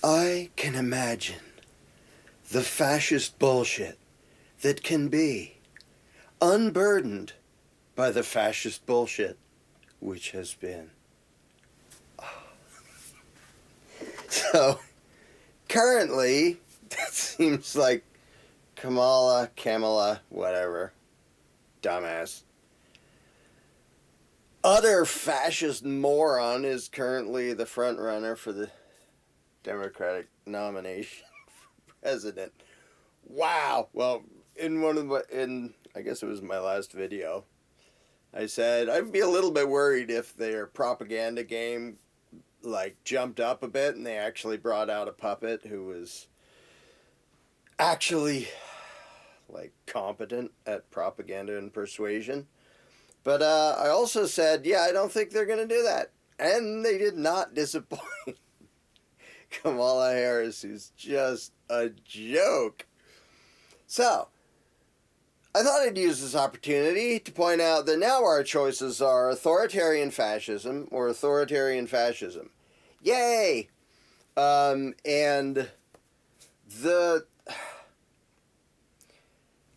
I can imagine the fascist bullshit that can be, unburdened by the fascist bullshit which has been. So, currently, that seems like Kamala, whatever, dumbass, utter fascist moron is currently the front runner for the Democratic nomination for president. Wow. Well, I guess it was my last video, I said I'd be a little bit worried if their propaganda game jumped up a bit and they actually brought out a puppet who was actually competent at propaganda and persuasion. But I also said, yeah, I don't think they're going to do that. And they did not disappoint. Kamala Harris is just a joke. So, I thought I'd use this opportunity to point out that now our choices are authoritarian fascism or authoritarian fascism. Yay!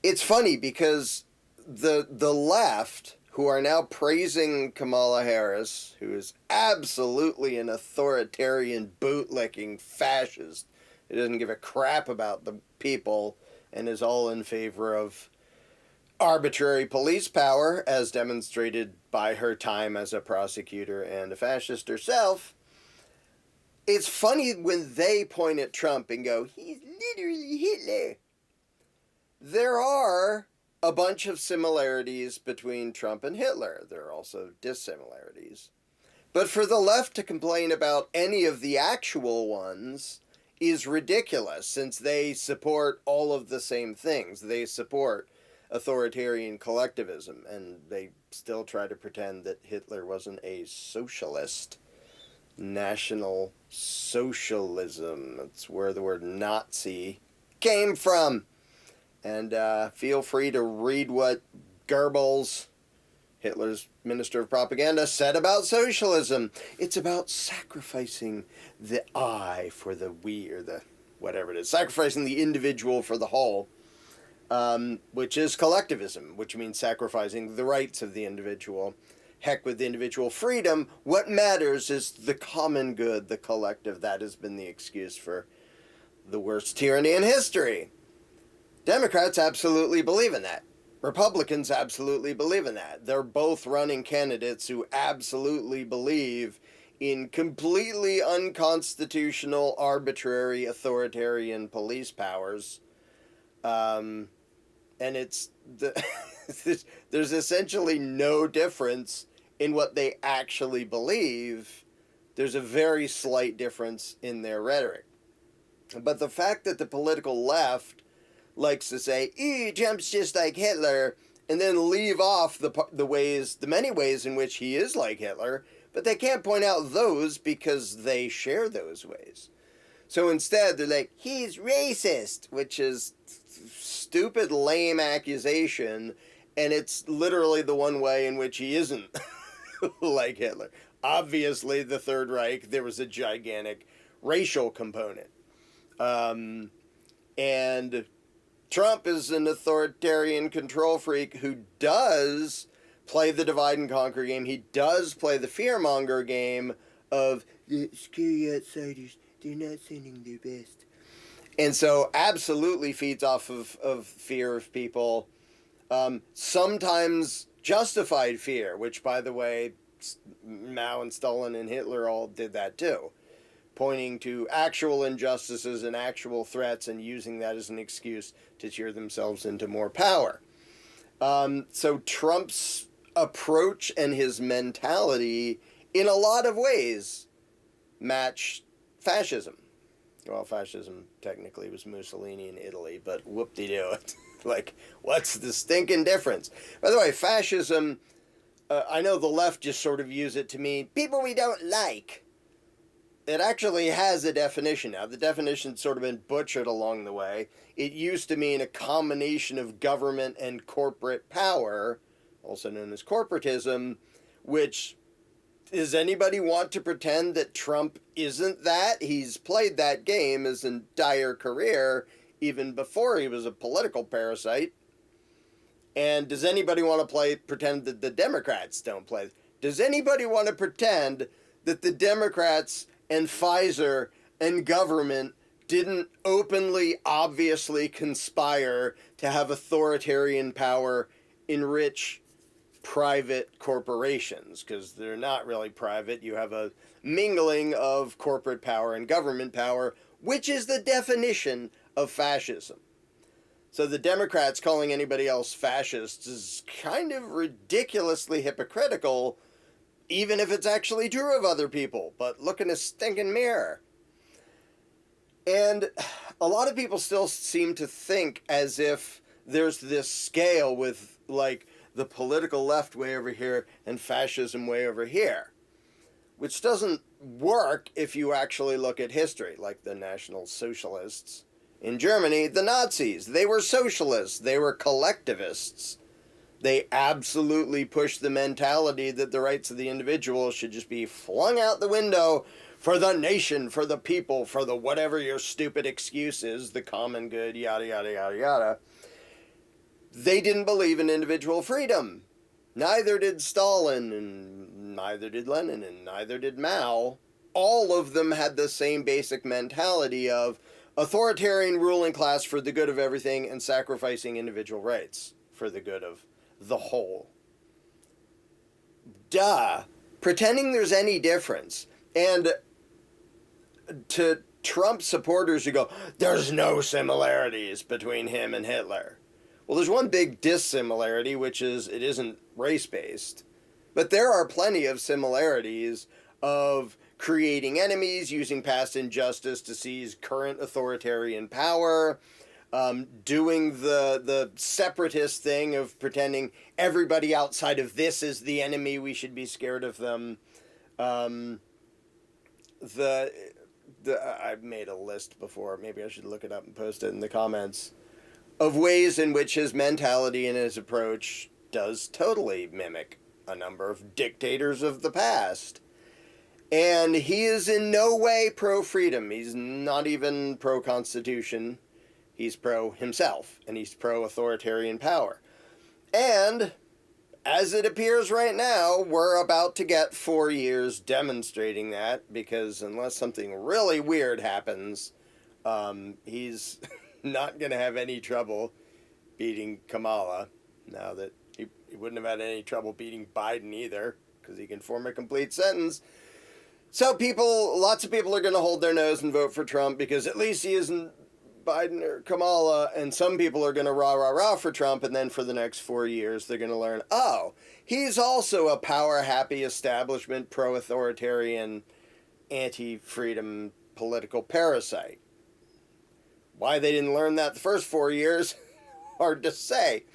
It's funny because the left, who are now praising Kamala Harris, who is absolutely an authoritarian bootlicking fascist, who doesn't give a crap about the people and is all in favor of arbitrary police power, as demonstrated by her time as a prosecutor and a fascist herself. It's funny when they point at Trump and go, he's literally Hitler. There are a bunch of similarities between Trump and Hitler. There are also dissimilarities. But for the left to complain about any of the actual ones is ridiculous, since they support all of the same things. They support authoritarian collectivism, and they still try to pretend that Hitler wasn't a socialist. National socialism. That's where the word Nazi came from. And feel free to read what Goebbels, Hitler's minister of propaganda, said about socialism. It's about sacrificing the I for the we, or the whatever it is. Sacrificing the individual for the whole. Which is collectivism, which means sacrificing the rights of the individual. Heck with individual freedom. What matters is the common good, the collective. That has been the excuse for the worst tyranny in history. Democrats absolutely believe in that. Republicans absolutely believe in that. They're both running candidates who absolutely believe in completely unconstitutional, arbitrary, authoritarian police powers. And it's there's essentially no difference in what they actually believe. There's a very slight difference in their rhetoric. But the fact that the political left likes to say, Trump's just like Hitler, and then leave off the many ways in which he is like Hitler, but they can't point out those because they share those ways. So instead, they're like, he's racist, which is stupid, lame accusation, and it's literally the one way in which he isn't like Hitler. Obviously, the Third Reich, there was a gigantic racial component. And Trump is an authoritarian control freak who does play the divide and conquer game. He does play the fearmonger game of the scary outsiders. They're not sending their best. And so absolutely feeds off of fear of people. Sometimes justified fear, which, by the way, Mao and Stalin and Hitler all did that too. Pointing to actual injustices and actual threats and using that as an excuse to cheer themselves into more power. So Trump's approach and his mentality, in a lot of ways, match fascism. Well, fascism technically was Mussolini in Italy, but whoop-de-doo. What's the stinking difference? By the way, fascism, I know the left just sort of use it to mean people we don't like. It actually has a definition now. The definition's sort of been butchered along the way. It used to mean a combination of government and corporate power, also known as corporatism, which Does anybody want to pretend that Trump isn't that? He's played that game his entire career, even before he was a political parasite. And does anybody want to pretend that the Democrats don't play? Does anybody want to pretend that the Democrats and Pfizer and government didn't openly, obviously conspire to have authoritarian power enrich private corporations? Because they're not really private. You have a mingling of corporate power and government power, which is the definition of fascism. So the Democrats calling anybody else fascist is kind of ridiculously hypocritical, even if it's actually true of other people. But look in a stinking mirror. And a lot of people still seem to think as if there's this scale with, like, the political left way over here and fascism way over here, which doesn't work if you actually look at history, like the National Socialists. In Germany, the Nazis, they were socialists, they were collectivists. They absolutely pushed the mentality that the rights of the individual should just be flung out the window for the nation, for the people, for the whatever your stupid excuse is, the common good, yada, yada, yada, yada. They didn't believe in individual freedom. Neither did Stalin, and neither did Lenin, and neither did Mao. All of them had the same basic mentality of authoritarian ruling class for the good of everything and sacrificing individual rights for the good of the whole. Duh. Pretending there's any difference. And to Trump supporters who go, there's no similarities between him and Hitler. Well, there's one big dissimilarity, which is it isn't race-based. But there are plenty of similarities of creating enemies, using past injustice to seize current authoritarian power, doing the separatist thing of pretending everybody outside of this is the enemy, we should be scared of them. I've made a list before, maybe I should look it up and post it in the comments, of ways in which his mentality and his approach does totally mimic a number of dictators of the past. And he is in no way pro-freedom. He's not even pro-constitution. He's pro-himself, and he's pro-authoritarian power. And, as it appears right now, we're about to get 4 years demonstrating that, because unless something really weird happens, he's not going to have any trouble beating Kamala. Now that he wouldn't have had any trouble beating Biden either, because he can form a complete sentence. So lots of people are going to hold their nose and vote for Trump because at least he isn't Biden or Kamala, and some people are going to rah for Trump, and then for the next 4 years they're going to learn, oh, he's also a power-happy establishment, pro-authoritarian, anti-freedom political parasite. Why they didn't learn that the first 4 years, hard to say.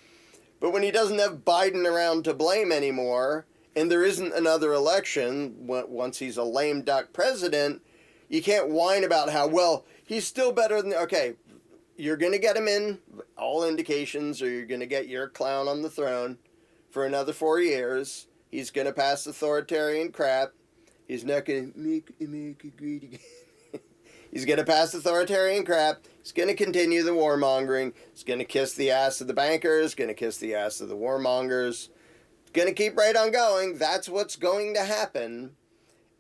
But when he doesn't have Biden around to blame anymore, and there isn't another election once he's a lame duck president, you can't whine about how, well, he's still better than... Okay, you're going to get him in, all indications, or you're going to get your clown on the throne for another 4 years. He's going to pass authoritarian crap. He's not going to make America great again. He's going to pass authoritarian crap. He's going to continue the warmongering. He's going to kiss the ass of the bankers, going to kiss the ass of the warmongers. Going to keep right on going. That's what's going to happen.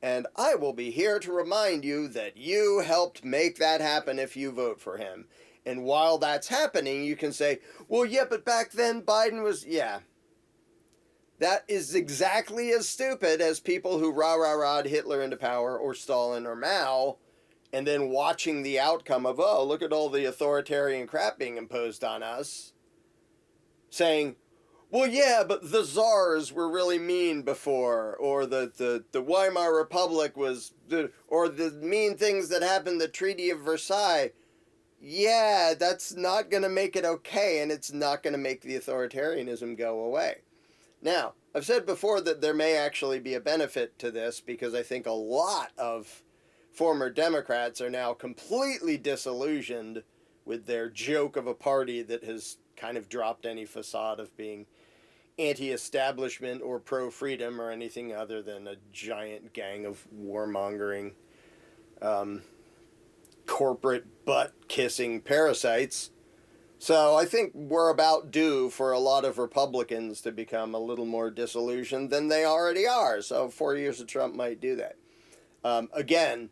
And I will be here to remind you that you helped make that happen if you vote for him. And while that's happening, you can say, well, yeah, but back then Biden was... Yeah. That is exactly as stupid as people who rah-rah-rah'd Hitler into power or Stalin or Mao, and then watching the outcome of, oh, look at all the authoritarian crap being imposed on us, saying, well, yeah, but the czars were really mean before, or the Weimar Republic was, or the mean things that happened, the Treaty of Versailles. Yeah, that's not going to make it okay, and it's not going to make the authoritarianism go away. Now, I've said before that there may actually be a benefit to this, because I think a lot of former Democrats are now completely disillusioned with their joke of a party that has kind of dropped any facade of being anti-establishment or pro-freedom or anything other than a giant gang of warmongering, corporate butt-kissing parasites. So I think we're about due for a lot of Republicans to become a little more disillusioned than they already are. So 4 years of Trump might do that. Again,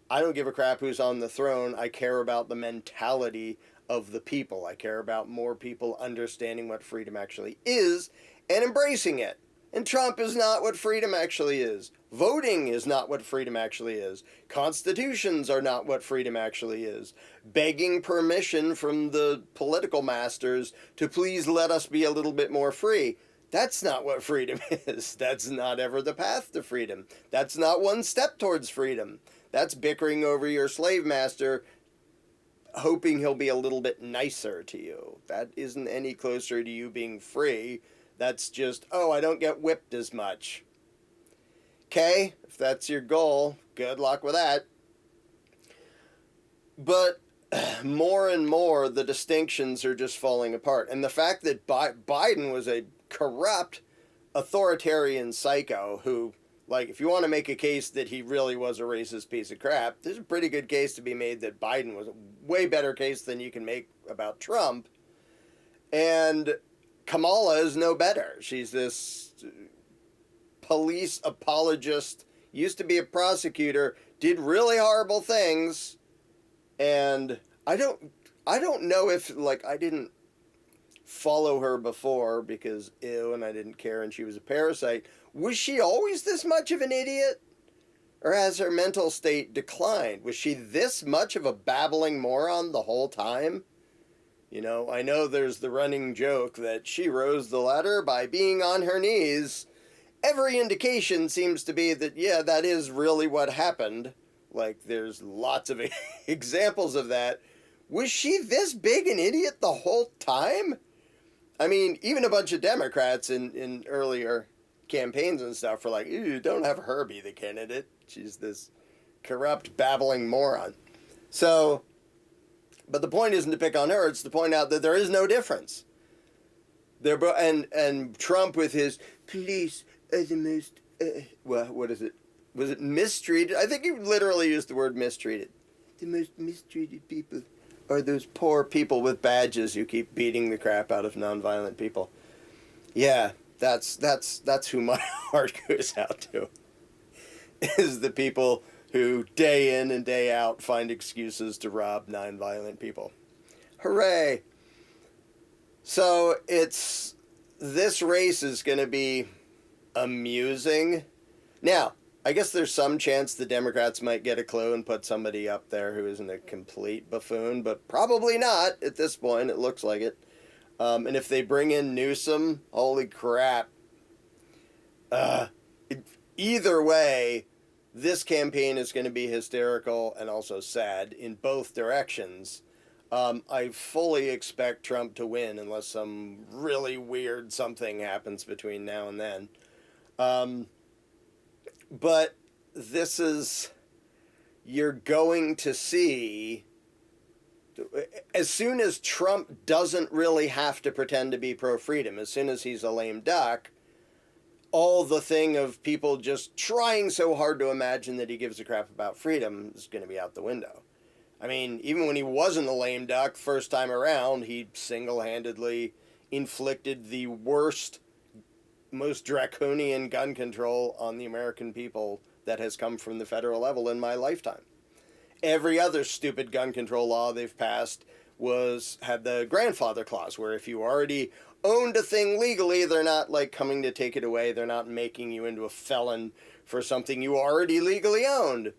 I don't give a crap who's on the throne. I care about the mentality of the people. I care about more people understanding what freedom actually is and embracing it. And Trump is not what freedom actually is. Voting is not what freedom actually is. Constitutions are not what freedom actually is. Begging permission from the political masters to please let us be a little bit more free. That's not what freedom is. That's not ever the path to freedom. That's not one step towards freedom. That's bickering over your slave master, hoping he'll be a little bit nicer to you. That isn't any closer to you being free. That's just, oh, I don't get whipped as much. Okay, if that's your goal, good luck with that. But more and more, the distinctions are just falling apart. And the fact that Biden was a corrupt, authoritarian psycho who, like, if you want to make a case that he really was a racist piece of crap, there's a pretty good case to be made that Biden was a way better case than you can make about Trump. And Kamala is no better. She's this police apologist, used to be a prosecutor, did really horrible things, and I don't know if, like, I didn't follow her before because ew, and I didn't care, and she was a parasite. Was she always this much of an idiot? Or has her mental state declined? Was she this much of a babbling moron the whole time? You know, I know there's the running joke that she rose the ladder by being on her knees. Every indication seems to be that, yeah, that is really what happened. Like, there's lots of examples of that. Was she this big an idiot the whole time? I mean, even a bunch of Democrats in earlier campaigns and stuff were like, ew, don't have her be the candidate. She's this corrupt, babbling moron. So, but the point isn't to pick on her, it's to point out that there is no difference. And Trump with his police are the most, what is it? Was it mistreated? I think he literally used the word mistreated. The most mistreated people are those poor people with badges who keep beating the crap out of nonviolent people. Yeah, that's who my heart goes out to. Is the people who day in and day out find excuses to rob nonviolent people. Hooray! So this race is going to be amusing. Now, I guess there's some chance the Democrats might get a clue and put somebody up there who isn't a complete buffoon, but probably not at this point. It looks like it. And if they bring in Newsom, holy crap. Either way, this campaign is going to be hysterical and also sad in both directions. I fully expect Trump to win unless some really weird something happens between now and then. But this is, you're going to see, as soon as Trump doesn't really have to pretend to be pro-freedom, as soon as he's a lame duck, all the thing of people just trying so hard to imagine that he gives a crap about freedom is going to be out the window. I mean, even when he wasn't a lame duck first time around, he single-handedly inflicted the worst, most draconian gun control on the American people that has come from the federal level in my lifetime. Every other stupid gun control law they've passed had the grandfather clause, where if you already owned a thing legally, they're not like coming to take it away. They're not making you into a felon for something you already legally owned.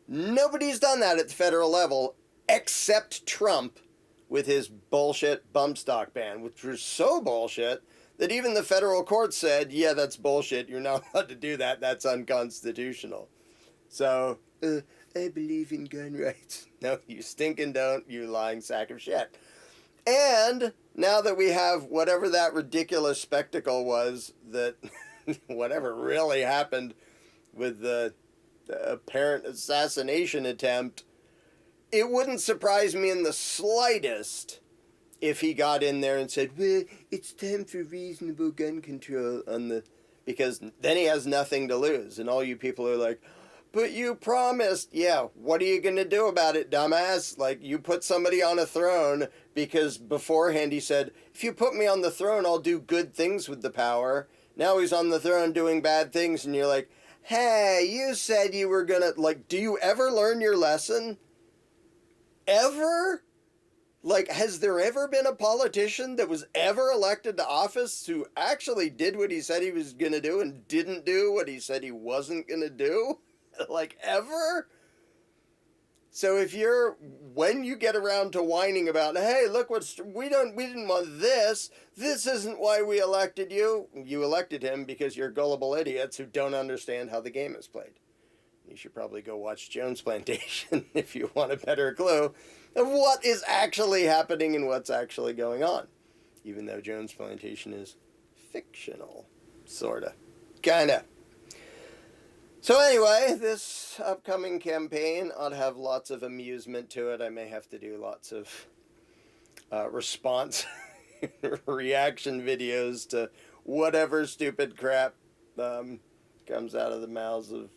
Nobody's done that at the federal level except Trump with his bullshit bump stock ban, which was so bullshit that even the federal court said, yeah, that's bullshit. You're not allowed to do that. That's unconstitutional. So, I believe in gun rights. No, you stinking don't, you lying sack of shit. And now that we have whatever that ridiculous spectacle was, that whatever really happened with the apparent assassination attempt, it wouldn't surprise me in the slightest if he got in there and said, well, it's time for reasonable gun control because then he has nothing to lose. And all you people are like, but you promised. Yeah, what are you going to do about it, dumbass? Like, you put somebody on a throne because beforehand he said, if you put me on the throne, I'll do good things with the power. Now he's on the throne doing bad things, and you're like, hey, you said you were going to, like, do you ever learn your lesson? Ever? Like, has there ever been a politician that was ever elected to office who actually did what he said he was going to do and didn't do what he said he wasn't going to do? Like, ever? So when you get around to whining about, hey, look we didn't want this isn't why we elected you. You elected him because you're gullible idiots who don't understand how the game is played. You should probably go watch Jones Plantation if you want a better clue of what is actually happening and what's actually going on. Even though Jones Plantation is fictional. Sorta. Kinda. So anyway, this upcoming campaign ought to have lots of amusement to it. I may have to do lots of response reaction videos to whatever stupid crap comes out of the mouths of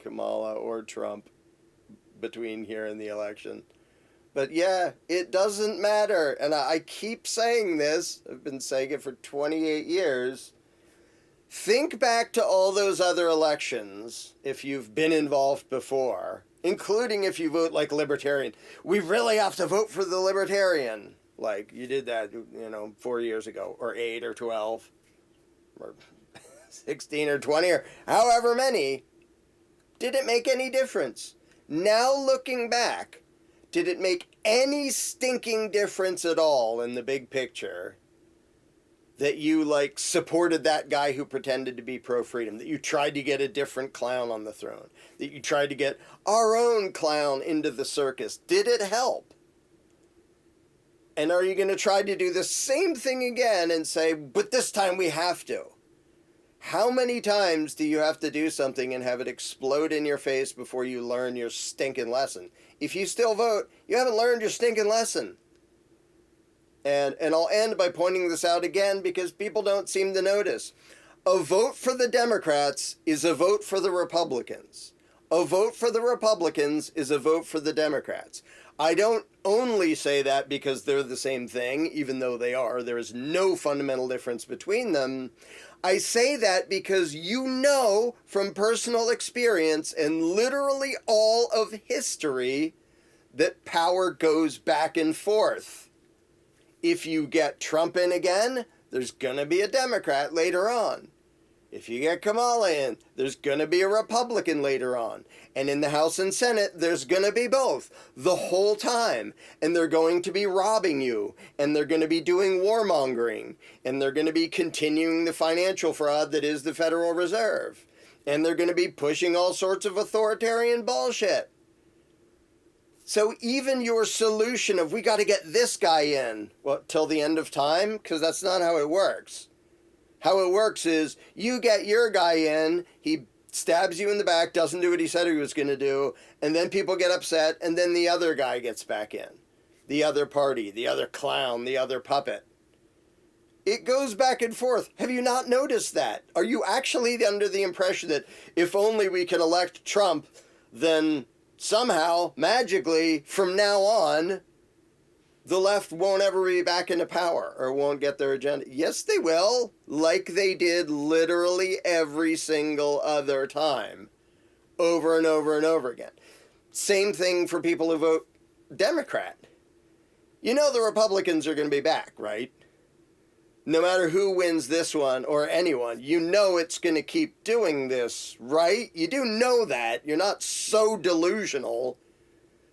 Kamala or Trump between here and the election. But yeah, it doesn't matter. And I keep saying this. I've been saying it for 28 years. Think back to all those other elections, if you've been involved before, including if you vote like libertarian. We really have to vote for the libertarian. Like, you did that, 4 years ago, or 8 or 12, or 16 or 20, or however many. Did it make any difference? Now looking back, did it make any stinking difference at all in the big picture that you, supported that guy who pretended to be pro-freedom, that you tried to get a different clown on the throne, that you tried to get our own clown into the circus? Did it help? And are you going to try to do the same thing again and say, but this time we have to? How many times do you have to do something and have it explode in your face before you learn your stinking lesson? If you still vote, you haven't learned your stinking lesson. And I'll end by pointing this out again because people don't seem to notice. A vote for the Democrats is a vote for the Republicans. A vote for the Republicans is a vote for the Democrats. I don't only say that because they're the same thing, even though they are. There is no fundamental difference between them. I say that because you know from personal experience and literally all of history that power goes back and forth. If you get Trump in again, there's going to be a Democrat later on. If you get Kamala in, there's going to be a Republican later on. And in the House and Senate, there's going to be both the whole time. And they're going to be robbing you. And they're going to be doing warmongering. And they're going to be continuing the financial fraud that is the Federal Reserve. And they're going to be pushing all sorts of authoritarian bullshit. So even your solution of we got to get this guy in, till the end of time? Because that's not how it works. How it works is you get your guy in, he stabs you in the back, doesn't do what he said he was going to do, and then people get upset, and then the other guy gets back in. The other party, the other clown, the other puppet. It goes back and forth. Have you not noticed that? Are you actually under the impression that if only we can elect Trump, then somehow, magically, from now on, the left won't ever be back into power or won't get their agenda? Yes, they will, like they did literally every single other time, over and over and over again. Same thing for people who vote Democrat. You know the Republicans are going to be back, right? No matter who wins this one or anyone, you know it's going to keep doing this, right? You do know that. You're not so delusional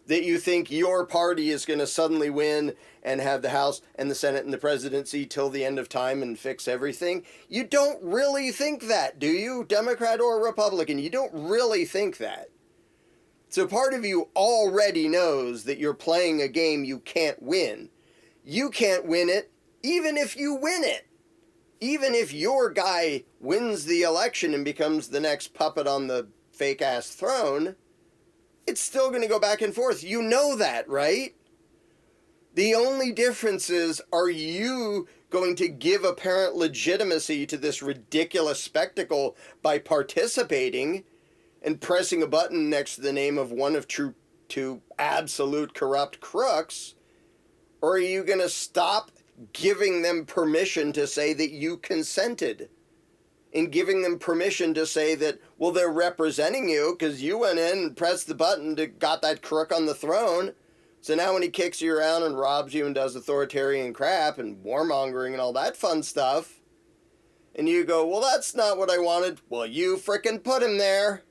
that you think your party is going to suddenly win and have the House and the Senate and the presidency till the end of time and fix everything. You don't really think that, do you? Democrat or Republican, you don't really think that. So part of you already knows that you're playing a game you can't win. You can't win it even if you win it. Even if your guy wins the election and becomes the next puppet on the fake-ass throne, it's still going to go back and forth. You know that, right? The only difference is, are you going to give apparent legitimacy to this ridiculous spectacle by participating and pressing a button next to the name of one of two absolute corrupt crooks? Or are you going to stop giving them permission to say that you consented? And giving them permission to say that, well, they're representing you because you went in and pressed the button to got that crook on the throne. So now when he kicks you around and robs you and does authoritarian crap and warmongering and all that fun stuff, and you go, well, that's not what I wanted. Well, you frickin' put him there.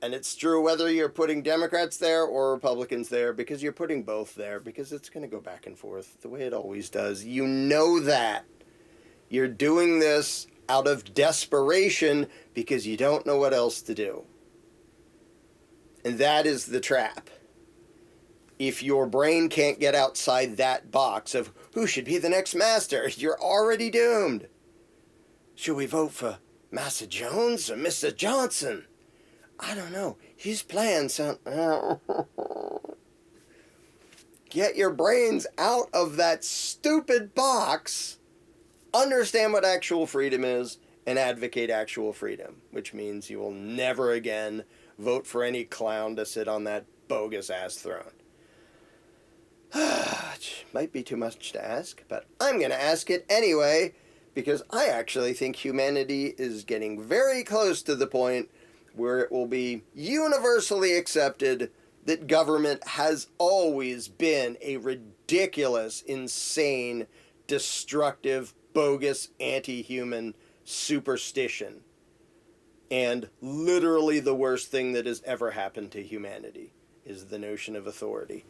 And it's true whether you're putting Democrats there or Republicans there, because you're putting both there, because it's going to go back and forth the way it always does. You know that. You're doing this out of desperation because you don't know what else to do. And that is the trap. If your brain can't get outside that box of who should be the next master, you're already doomed. Should we vote for Massa Jones or Mr. Johnson? I don't know. His plans sound... Get your brains out of that stupid box. Understand what actual freedom is and advocate actual freedom, which means you will never again vote for any clown to sit on that bogus-ass throne. Might be too much to ask, but I'm going to ask it anyway, because I actually think humanity is getting very close to the point where it will be universally accepted that government has always been a ridiculous, insane, destructive, bogus, anti-human superstition. And literally the worst thing that has ever happened to humanity is the notion of authority.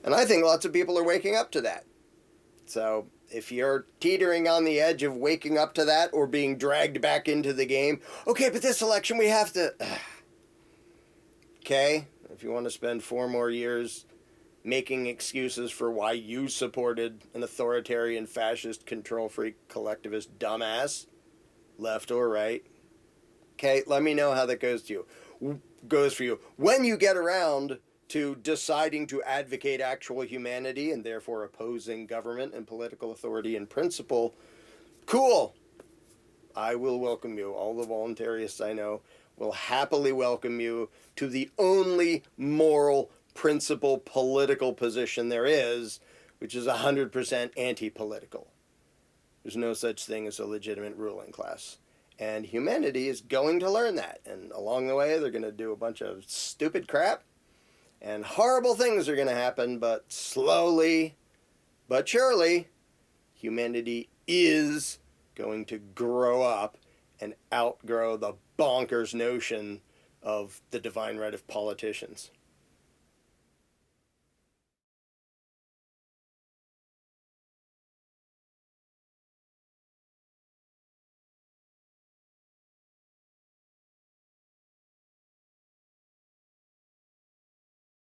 And I think lots of people are waking up to that. So if you're teetering on the edge of waking up to that or being dragged back into the game, okay, but this election we have to... Okay, if you want to spend 4 more years making excuses for why you supported an authoritarian, fascist, control freak, collectivist dumbass, left or right, okay, let me know how that goes for you. When you get around to deciding to advocate actual humanity and therefore opposing government and political authority in principle, cool. I will welcome you. All the voluntarists I know will happily welcome you to the only moral, principle, political position there is, which is 100% anti-political. There's no such thing as a legitimate ruling class. And humanity is going to learn that. And along the way, they're going to do a bunch of stupid crap. And horrible things are going to happen, but slowly, but surely, humanity is going to grow up and outgrow the bonkers notion of the divine right of politicians.